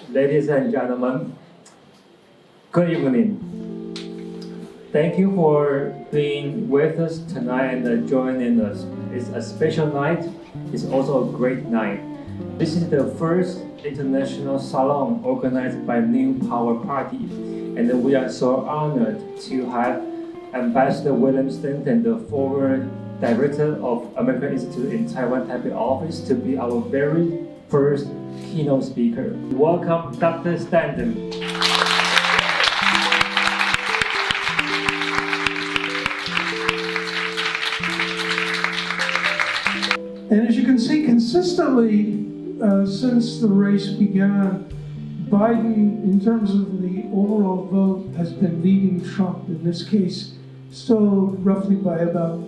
Ladies and gentlemen, good evening. Thank you for being with us tonight and joining us. It's a special night. It's also a great night. This is the first international salon organized by New Power Party, and we are so honored to have Ambassador William Stanton, the former Director of American Institute in Taiwan Taipei office, to be our very first keynote speaker. Welcome, Dr. Stanton. And as you can see, consistently since the race began, Biden, in terms of the overall vote, has been leading Trump, in this case, still roughly by about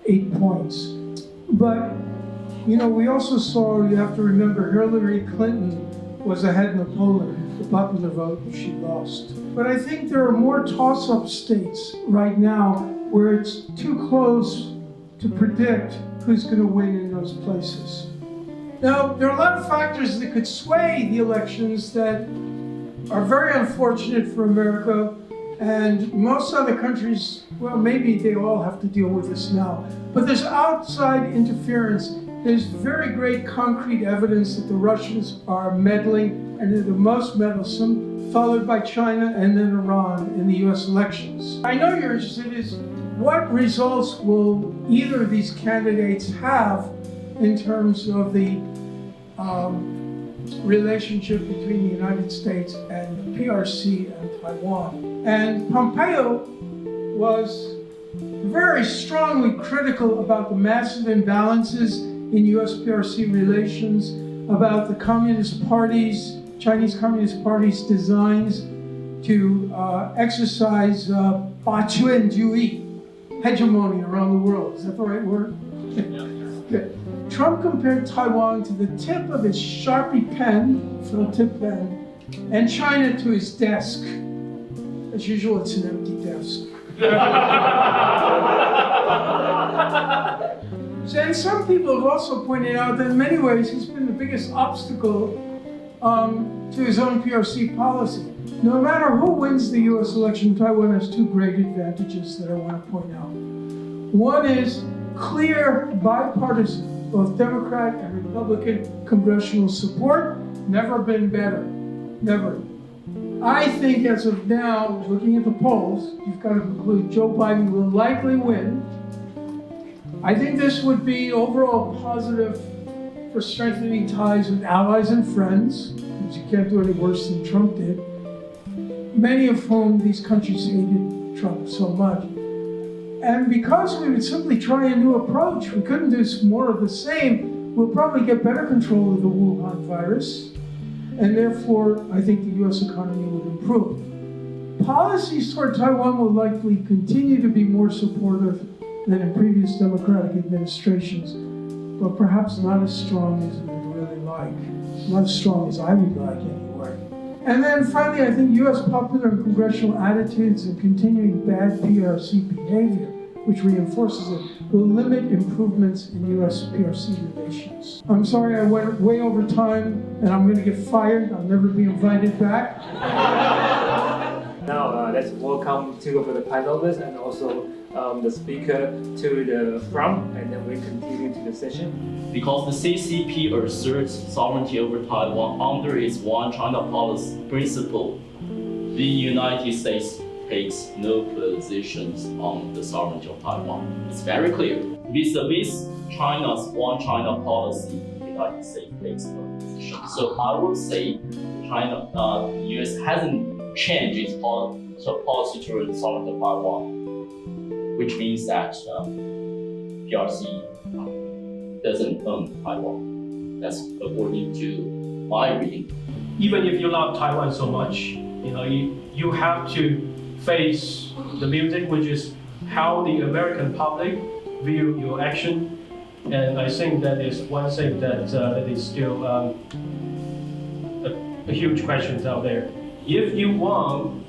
8 points. But, you know, we also saw, you have to remember, Hillary Clinton was ahead in Poland, the popular vote, but she lost. But I think there are more toss-up states right now where it's too close to predict who's going to win in those places. Now, there are a lot of factors that could sway the elections that are very unfortunate for America, and most other countries, well, maybe they all have to deal with this now. But there's outside interference. There's very great concrete evidence that the Russians are meddling, and they're the most meddlesome, followed by China and then Iran in the US elections. I know you're interested in what results will either of these candidates have in terms of the relationship between the United States and the PRC and Taiwan. And Pompeo was very strongly critical about the massive imbalances in US-PRC relations, about the Communist Party's, Chinese Communist Party's designs to exercise Baquanjuyi, hegemony around the world. Is that the right word? Good. Trump compared Taiwan to the tip of his Sharpie pen, for a tip pen, and China to his desk. As usual, it's an empty desk. And some people have also pointed out that in many ways he's been the biggest obstacle to his own PRC policy. No matter who wins the US election, Taiwan has two great advantages that I want to point out. One is clear bipartisan, both Democrat and Republican congressional support. Never been better, never. I think as of now, looking at the polls, you've got to conclude Joe Biden will likely win. I think this would be overall positive for strengthening ties with allies and friends, because you can't do any worse than Trump did, many of whom these countries hated Trump so much. And because we would simply try a new approach, we couldn't do more of the same, we'll probably get better control of the Wuhan virus, and therefore I think the US economy would improve. Policies toward Taiwan will likely continue to be more supportive than in previous Democratic administrations, but perhaps not as strong as we would really like. Not as strong as I would like anyway. And then finally, I think US popular and congressional attitudes and continuing bad PRC behavior, which reinforces it, will limit improvements in US-PRC relations. I'm sorry I went way over time, and I'm going to get fired. I'll never be invited back. Now let's welcome two of the panelists and also the speaker to the front, and then we continue to the session. Because the CCP asserts sovereignty over Taiwan under its One China policy principle, the United States takes no positions on the sovereignty of Taiwan. It's very clear. Vis-a-vis China's One China policy, the United States takes no position. So I would say China, the US hasn't changed its policy towards sovereignty of Taiwan, which means that PRC doesn't own Taiwan. That's according to my reading. Even if you love Taiwan so much, you have to face the music, which is how the American public view your action. And I think that is one thing that is still a huge question out there. If you want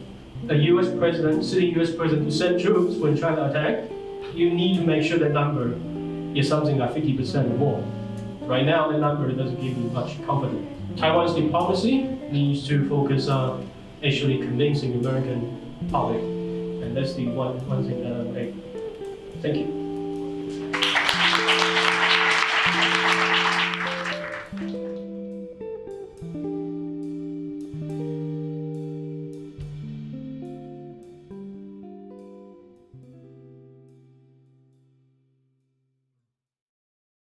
a US president, sitting US president to send troops when China attack, you need to make sure that number is something like 50% or more, right now the number doesn't give me much confidence. Taiwan's diplomacy needs to focus on actually convincing American public, and that's the one thing that I make. Thank you.